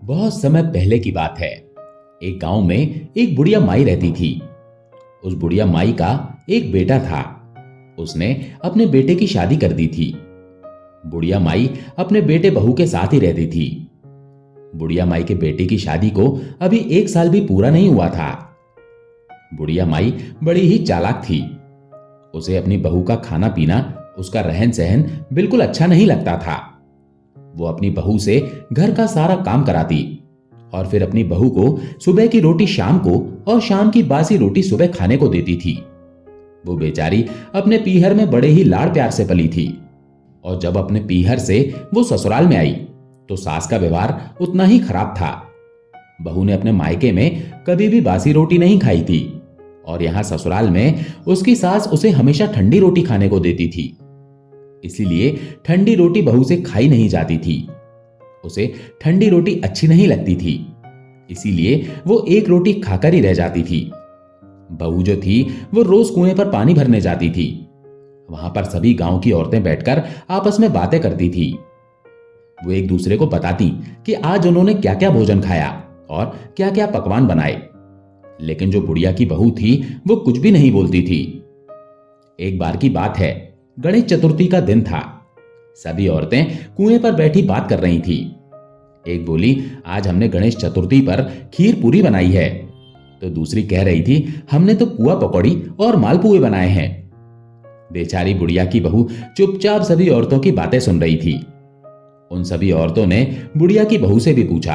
बहुत समय पहले की बात है। एक गांव में एक बुढ़िया माई रहती थी। उस बुढ़िया माई का एक बेटा था। उसने अपने बेटे की शादी कर दी थी। बुढ़िया माई अपने बेटे बहू के साथ ही रहती थी। बुढ़िया माई के बेटे की शादी को अभी 1 साल भी पूरा नहीं हुआ था। बुढ़िया माई बड़ी ही चालाक थी। उसे अपनी बहू का खाना पीना, उसका रहन सहन बिल्कुल अच्छा नहीं लगता था। वो अपनी बहू से घर का सारा काम कराती और फिर अपनी बहू को सुबह की रोटी शाम को और शाम की बासी रोटी सुबह खाने को देती थी। वो बेचारी अपने पीहर में बड़े ही लाड़ प्यार से पली थी और जब अपने पीहर से वो ससुराल में आई तो सास का व्यवहार उतना ही खराब था। बहू ने अपने मायके में कभी भी बासी रोटी नहीं खाई थी और यहां ससुराल में उसकी सास उसे हमेशा ठंडी रोटी खाने को देती थी। इसीलिए ठंडी रोटी बहू से खाई नहीं जाती थी। उसे ठंडी रोटी अच्छी नहीं लगती थी, इसीलिए वो एक रोटी खाकर ही रह जाती थी। बहू जो थी वो रोज कुएं पर पानी भरने जाती थी। वहां पर सभी गांव की औरतें बैठकर आपस में बातें करती थी। वो एक दूसरे को बताती कि आज उन्होंने क्या क्या भोजन खाया और क्या क्या पकवान बनाए। लेकिन जो बुढ़िया की बहू थी वो कुछ भी नहीं बोलती थी। एक बार की बात है, गणेश चतुर्थी का दिन था। सभी औरतें कुएं पर बैठी बात कर रही थी। एक बोली, आज हमने गणेश चतुर्थी पर खीर पूरी बनाई है। तो दूसरी कह रही थी, हमने तो पुआ पकौड़ी और मालपुए बनाए हैं। बेचारी बुढ़िया की बहू चुपचाप सभी औरतों की बातें सुन रही थी। उन सभी औरतों ने बुढ़िया की बहू से भी पूछा,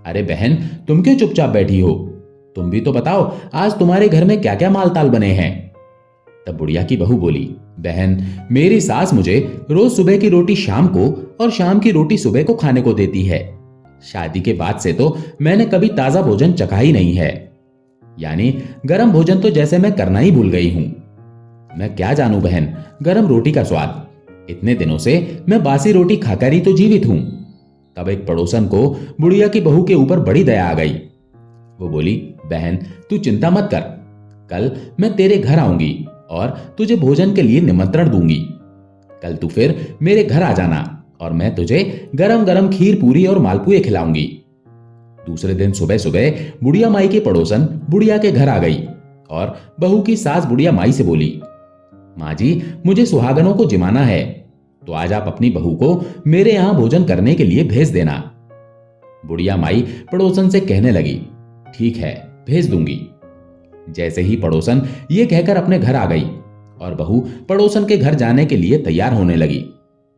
अरे बहन, तुम क्यों चुपचाप बैठी हो? तुम भी तो बताओ, आज तुम्हारे घर में क्या क्या मालताल बने हैं। तब बुढ़िया की बहू बोली, बहन, मेरी सास मुझे रोज सुबह की रोटी शाम को और शाम की रोटी सुबह को खाने को देती है। शादी के बाद से तो मैंने कभी ताजा भोजन चखा ही नहीं है। यानी गरम भोजन तो जैसे मैं करना ही भूल गई हूं। मैं क्या जानूं बहन, गरम रोटी का स्वाद। इतने दिनों से मैं बासी रोटी खाकर ही तो जीवित हूं। तब एक पड़ोसन को बुढ़िया की बहू के ऊपर बड़ी दया आ गई। वो बोली, बहन, तू चिंता मत कर। कल मैं तेरे घर आऊंगी और तुझे भोजन के लिए निमंत्रण दूंगी। कल तू फिर मेरे घर आ जाना और मैं तुझे गरम गरम खीर पूरी और मालपुए खिलाऊंगी। दूसरे दिन सुबह सुबह बुढ़िया माई के पड़ोसन बुढ़िया के घर आ गई और बहू की सास बुढ़िया माई से बोली, माँ जी, मुझे सुहागनों को जिमाना है, तो आज आप अपनी बहू को मेरे यहां भोजन करने के लिए भेज देना। बुढ़िया माई पड़ोसन से कहने लगी, ठीक है, भेज दूंगी। जैसे ही पड़ोसन ये कहकर अपने घर आ गई और बहू पड़ोसन के घर जाने के लिए तैयार होने लगी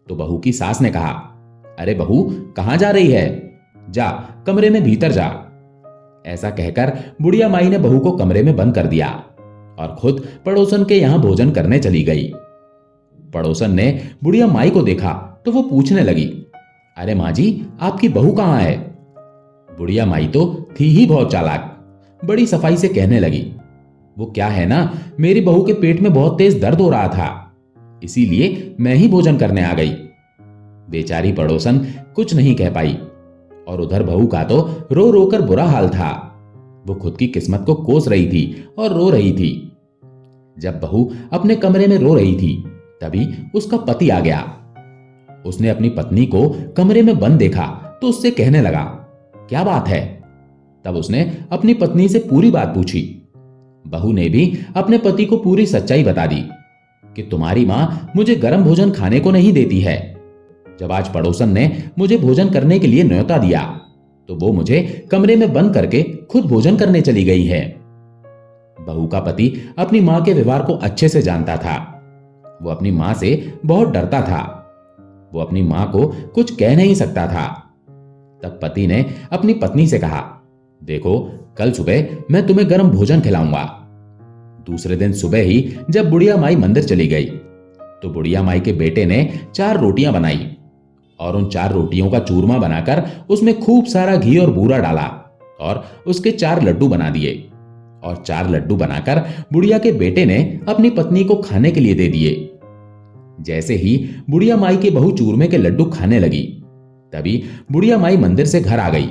तो बहू की सास ने कहा, अरे बहू, कहां जा रही है? जा, कमरे में भीतर जा। ऐसा कहकर बुढ़िया माई ने बहू को कमरे में बंद कर दिया और खुद पड़ोसन के यहां भोजन करने चली गई। पड़ोसन ने बुढ़िया माई को देखा तो वो पूछने लगी, अरे माँ जी, आपकी बहू कहां है? बुढ़िया माई तो थी ही बहुत चालाक। बड़ी सफाई से कहने लगी, वो क्या है ना, मेरी बहू के पेट में बहुत तेज दर्द हो रहा था, इसीलिए मैं ही भोजन करने आ गई। बेचारी पड़ोसन कुछ नहीं कह पाई और उधर बहू का तो रो रो कर बुरा हाल था। वो खुद की किस्मत को कोस रही थी और रो रही थी। जब बहू अपने कमरे में रो रही थी तभी उसका पति आ गया। उसने अपनी पत्नी को कमरे में बंद देखा तो उससे कहने लगा, क्या बात है? तब उसने अपनी पत्नी से पूरी बात पूछी। बहू ने भी अपने पति को पूरी सच्चाई बता दी कि तुम्हारी मां मुझे गर्म भोजन खाने को नहीं देती है। जब आज पड़ोसन ने मुझे भोजन करने के लिए न्योता दिया तो वो मुझे कमरे में बंद करके खुद भोजन करने चली गई है। बहू का पति अपनी मां के व्यवहार को अच्छे से जानता था। वो अपनी मां से बहुत डरता था। वो अपनी मां को कुछ कह नहीं सकता था। तब पति ने अपनी पत्नी से कहा, देखो, कल सुबह मैं तुम्हें गर्म भोजन खिलाऊंगा। दूसरे दिन सुबह ही जब बुढ़िया माई मंदिर चली गई तो बुढ़िया माई के बेटे ने 4 रोटियां बनाई और उन 4 रोटियों का चूरमा बनाकर उसमें खूब सारा घी और बूरा डाला और उसके 4 लड्डू बना दिए और 4 लड्डू बनाकर बुढ़िया के बेटे ने अपनी पत्नी को खाने के लिए दे दिए। जैसे ही बुढ़िया माई की बहू चूरमे के लड्डू खाने लगी तभी बुढ़िया माई मंदिर से घर आ गई।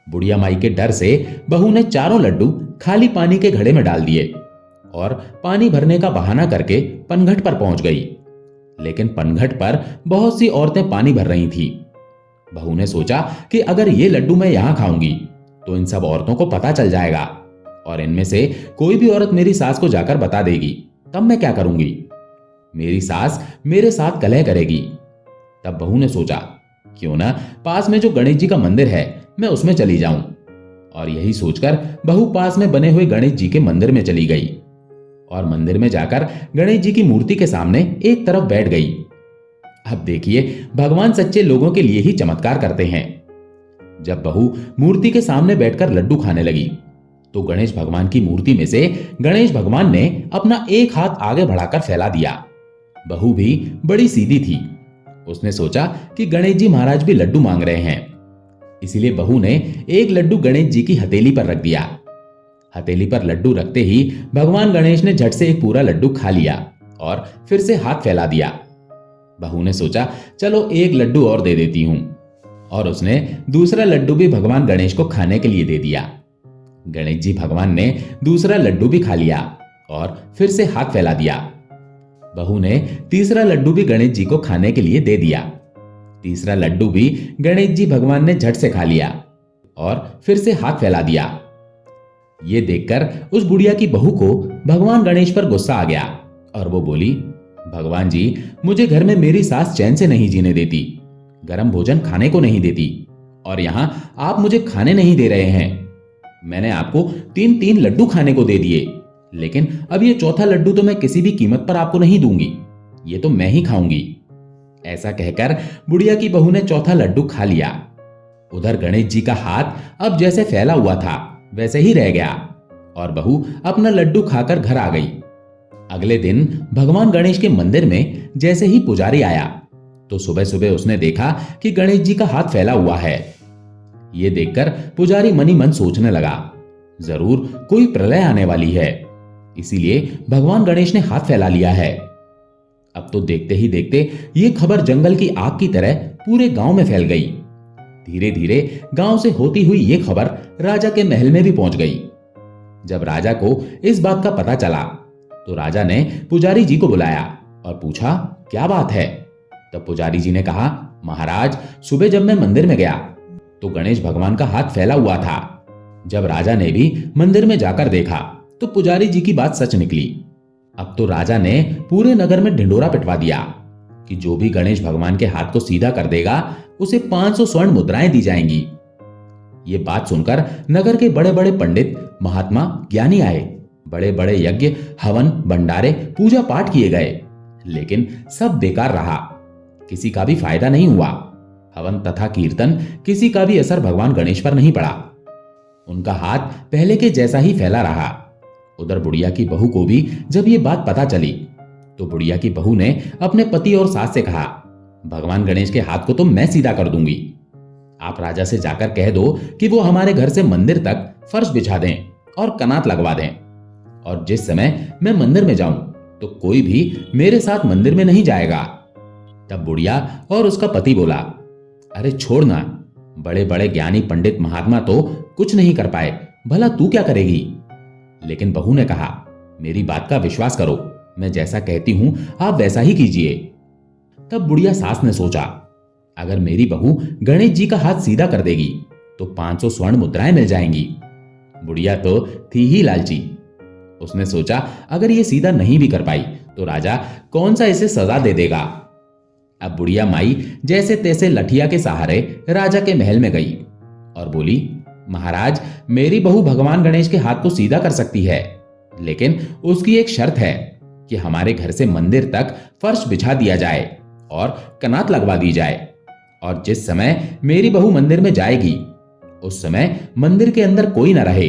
बुढ़िया माई के डर से बहू ने 4 लड्डू खाली पानी के घड़े में डाल दिए और पानी भरने का बहाना करके पनघट पर पहुंच गई। लेकिन पनघट पर बहुत सी औरतें पानी भर रही थी। बहू ने सोचा कि अगर ये लड्डू मैं यहां खाऊंगी तो इन सब औरतों को पता चल जाएगा और इनमें से कोई भी औरत मेरी सास को जाकर बता देगी, तब मैं क्या करूंगी? मेरी सास मेरे साथ कलह करेगी। तब बहू ने सोचा क्यों ना पास में जो गणेश जी का मंदिर है मैं उसमें चली जाऊं। और यही सोचकर बहू पास में बने हुए गणेश जी के मंदिर में चली गई और मंदिर में जाकर गणेश जी की मूर्ति के सामने एक तरफ बैठ गई। अब देखिए, भगवान सच्चे लोगों के लिए ही चमत्कार करते हैं। जब बहू मूर्ति के सामने बैठकर लड्डू खाने लगी तो गणेश भगवान की मूर्ति में से गणेश भगवान ने अपना एक हाथ आगे बढ़ाकर फैला दिया। बहू भी बड़ी सीधी थी। उसने सोचा कि गणेश जी महाराज भी लड्डू मांग रहे हैं, इसीलिए बहू ने एक लड्डू गणेश जी की हथेली पर रख दिया। हथेली पर लड्डू रखते ही भगवान गणेश ने झट से एक पूरा लड्डू खा लिया और फिर से हाथ फैला दिया। बहू ने सोचा चलो एक लड्डू और दे देती हूं, और उसने दूसरा लड्डू भी भगवान गणेश को खाने के लिए दे दिया। गणेश जी भगवान ने दूसरा लड्डू भी खा लिया और फिर से हाथ फैला दिया। बहू ने तीसरा लड्डू भी गणेश जी को खाने के लिए दे दिया। तीसरा लड्डू भी गणेश जी भगवान ने झट से खा लिया और फिर से हाथ फैला दिया। ये देखकर उस बुढ़िया की बहू को भगवान गणेश पर गुस्सा आ गया और वो बोली, भगवान जी, मुझे घर में मेरी सास चैन से नहीं जीने देती, गरम भोजन खाने को नहीं देती, और यहां आप मुझे खाने नहीं दे रहे हैं। मैंने आपको 3-3 लड्डू खाने को दे दिए, लेकिन अब ये चौथा लड्डू तो मैं किसी भी कीमत पर आपको नहीं दूंगी, ये तो मैं ही खाऊंगी। ऐसा कहकर बुढ़िया की बहू ने चौथा लड्डू खा लिया। उधर गणेश जी का हाथ अब जैसे फैला हुआ था वैसे ही रह गया और बहू अपना लड्डू खाकर घर आ गई। अगले दिन भगवान गणेश के मंदिर में जैसे ही पुजारी आया तो सुबह सुबह उसने देखा कि गणेश जी का हाथ फैला हुआ है। यह देखकर पुजारी मनी मन सोचने लगा, जरूर कोई प्रलय आने वाली है, इसीलिए भगवान गणेश ने हाथ फैला लिया है। अब तो देखते ही देखते ये खबर जंगल की आग की तरह पूरे गांव में फैल गई। धीरे धीरे गांव से होती हुई ये खबर राजा के महल में भी पहुंच गई। जब राजा को इस बात का पता चला तो राजा ने पुजारी जी को बुलाया और पूछा, क्या बात है? तब पुजारी जी ने कहा, महाराज, सुबह जब मैं मंदिर में गया तो गणेश भगवान का हाथ फैला हुआ था। जब राजा ने भी मंदिर में जाकर देखा तो पुजारी जी की बात सच निकली। अब तो राजा ने पूरे नगर में ढिंडोरा पिटवा दिया कि जो भी गणेश भगवान के हाथ को सीधा कर देगा उसे 500 स्वर्ण मुद्राएं दी जाएंगी। ये बात सुनकर नगर के बड़े बड़े पंडित, महात्मा, ज्ञानी आए। बड़े बड़े यज्ञ, हवन, भंडारे, पूजा पाठ किए गए, लेकिन सब बेकार रहा। किसी का भी फायदा नहीं हुआ। हवन तथा कीर्तन, किसी का भी असर भगवान गणेश पर नहीं पड़ा। उनका हाथ पहले के जैसा ही फैला रहा। उधर बुढ़िया की बहू को भी जब ये बात पता चली तो बुढ़िया की बहू ने अपने पति और सास से कहा, भगवान गणेश के हाथ को तो मैं सीधा कर दूंगी। आप राजा से जाकर कह दो कि वो हमारे घर से मंदिर तक फर्श बिछा दें और कनात लगवा दें, और जिस समय मैं मंदिर में जाऊं तो कोई भी मेरे साथ मंदिर में नहीं जाएगा। तब बुढ़िया और उसका पति बोला, अरे छोड़ना, बड़े बड़े ज्ञानी पंडित महात्मा तो कुछ नहीं कर पाए, भला तू क्या करेगी? लेकिन बहू ने कहा, मेरी बात का विश्वास करो, मैं जैसा कहती हूं आप वैसा ही कीजिए। तब बुढ़िया सास ने सोचा, अगर मेरी बहू गणेश जी का हाथ सीधा कर देगी तो 500 स्वर्ण मुद्राएं मिल जाएंगी। बुढ़िया तो थी ही लालची। उसने सोचा, अगर ये सीधा नहीं भी कर पाई तो राजा कौन सा इसे सजा दे देगा। अब बुढ़िया माई जैसे तैसे लठिया के सहारे राजा के महल में गई और बोली, महाराज, मेरी बहू भगवान गणेश के हाथ को सीधा कर सकती है, लेकिन उसकी एक शर्त है कि हमारे घर से मंदिर तक फर्श बिछा दिया जाए और कनात लगवा दी जाए, और जिस समय मेरी बहू मंदिर में जाएगी उस समय मंदिर के अंदर कोई न रहे।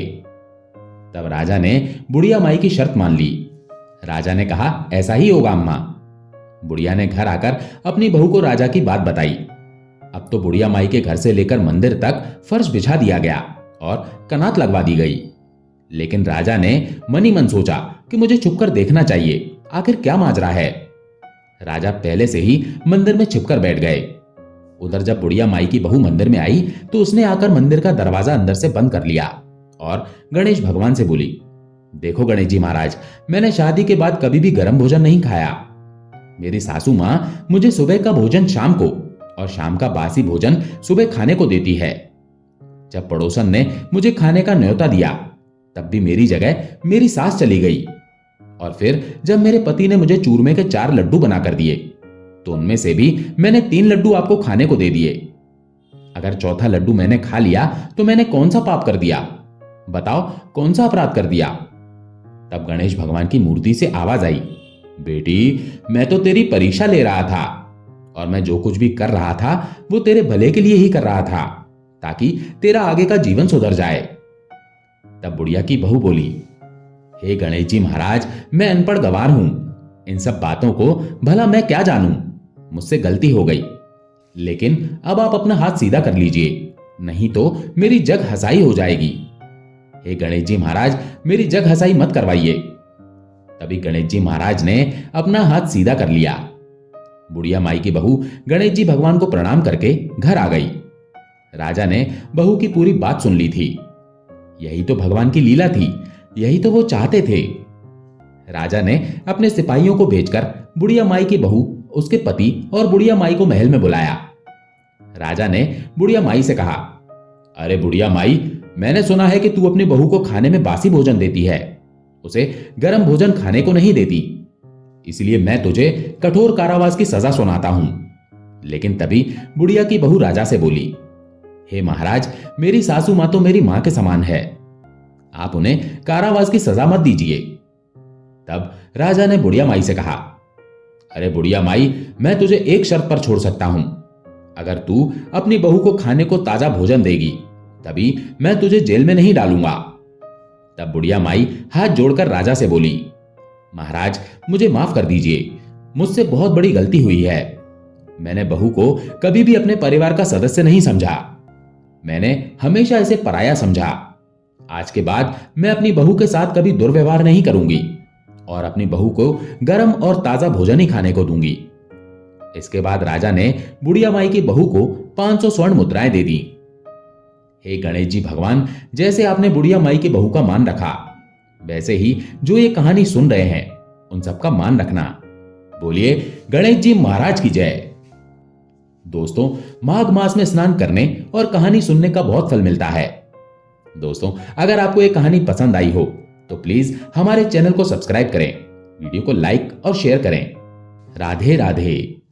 तब राजा ने बुढ़िया माई की शर्त मान ली। राजा ने कहा, ऐसा ही होगा अम्मा। बुढ़िया ने घर आकर अपनी बहू को राजा की बात बताई। अब तो बुढ़िया माई के घर से लेकर मंदिर तक फर्श बिछा दिया गया और कनात लगवा दी गई। लेकिन राजा ने मनी मन सोचा कि मुझे छुपकर देखना चाहिए, आखिर क्या माजरा है। राजा पहले से ही मंदिर में छिपकर बैठ गए। उधर जब बुढ़िया माई की बहू मंदिर में आई तो उसने आकर मंदिर का दरवाजा अंदर से बंद कर लिया और गणेश भगवान से बोली, देखो गणेश जी महाराज, मैंने शादी के बाद कभी भी गर्म भोजन नहीं खाया। मेरी सासू माँ मुझे सुबह का भोजन शाम को और शाम का बासी भोजन सुबह खाने को देती है। जब पड़ोसन ने मुझे खाने का न्योता दिया तब भी मेरी जगह मेरी सास चली गई। और फिर जब मेरे पति ने मुझे चूरमे के 4 लड्डू बनाकर दिए तो उनमें से भी मैंने 3 लड्डू आपको खाने को दे दिए। अगर चौथा लड्डू मैंने खा लिया तो मैंने कौन सा पाप कर दिया? बताओ, कौन सा अपराध कर दिया? तब गणेश भगवान की मूर्ति से आवाज आई, बेटी, मैं तो तेरी परीक्षा ले रहा था और मैं जो कुछ भी कर रहा था वो तेरे भले के लिए ही कर रहा था, ताकि तेरा आगे का जीवन सुधर जाए। तब बुढ़िया की बहू बोली, हे गणेश जी महाराज, मैं अनपढ़ गवार हूं, इन सब बातों को भला मैं क्या जानूं, मुझसे गलती हो गई, लेकिन अब आप अपना हाथ सीधा कर लीजिए, नहीं तो मेरी जग हसाई हो जाएगी। हे गणेश जी महाराज, मेरी जग हसाई मत करवाइए। तभी गणेश जी महाराज ने अपना हाथ सीधा कर लिया। बुढ़िया माई की बहू गणेश जी भगवान को प्रणाम करके घर आ गई। राजा ने बहू की पूरी बात सुन ली थी। यही तो भगवान की लीला थी, यही तो वो चाहते थे। राजा ने अपने सिपाहियों को भेजकर बुढ़िया माई की बहू, उसके पति और बुढ़िया माई को महल में बुलाया। राजा ने बुढ़िया माई से कहा, अरे बुढ़िया माई, मैंने सुना है कि तू अपनी बहू को खाने में बासी भोजन देती है, उसे गर्म भोजन खाने को नहीं देती, इसलिए मैं तुझे कठोर कारावास की सजा सुनाता हूं। लेकिन तभी बुढ़िया की बहू राजा से बोली, हे महाराज, मेरी सासू मां तो मेरी मां के समान है, आप उन्हें कारावास की सजा मत दीजिए। तब राजा ने बुढ़िया माई से कहा, अरे बुढ़िया माई, मैं तुझे एक शर्त पर छोड़ सकता हूं, अगर तू अपनी बहू को खाने को ताजा भोजन देगी तभी मैं तुझे जेल में नहीं डालूंगा। तब बुढ़िया माई हाथ जोड़कर राजा से बोली, महाराज, मुझे माफ कर दीजिए, मुझसे बहुत बड़ी गलती हुई है। मैंने बहू को कभी भी अपने परिवार का सदस्य नहीं समझा, मैंने हमेशा इसे पराया समझा। आज के बाद मैं अपनी बहू के साथ कभी दुर्व्यवहार नहीं करूंगी और अपनी बहू को गर्म और ताजा भोजन ही खाने को दूंगी। इसके बाद राजा ने बुढ़िया माई की बहू को 500 स्वर्ण मुद्राएं दे दी। हे गणेश जी भगवान, जैसे आपने बुढ़िया माई की बहू का मान रखा, वैसे ही जो ये कहानी सुन रहे हैं उन सबका मान रखना। बोलिए गणेश जी महाराज की जय। दोस्तों, माघ मास में स्नान करने और कहानी सुनने का बहुत फल मिलता है। दोस्तों, अगर आपको ये कहानी पसंद आई हो तो प्लीज हमारे चैनल को सब्सक्राइब करें, वीडियो को लाइक और शेयर करें। राधे राधे।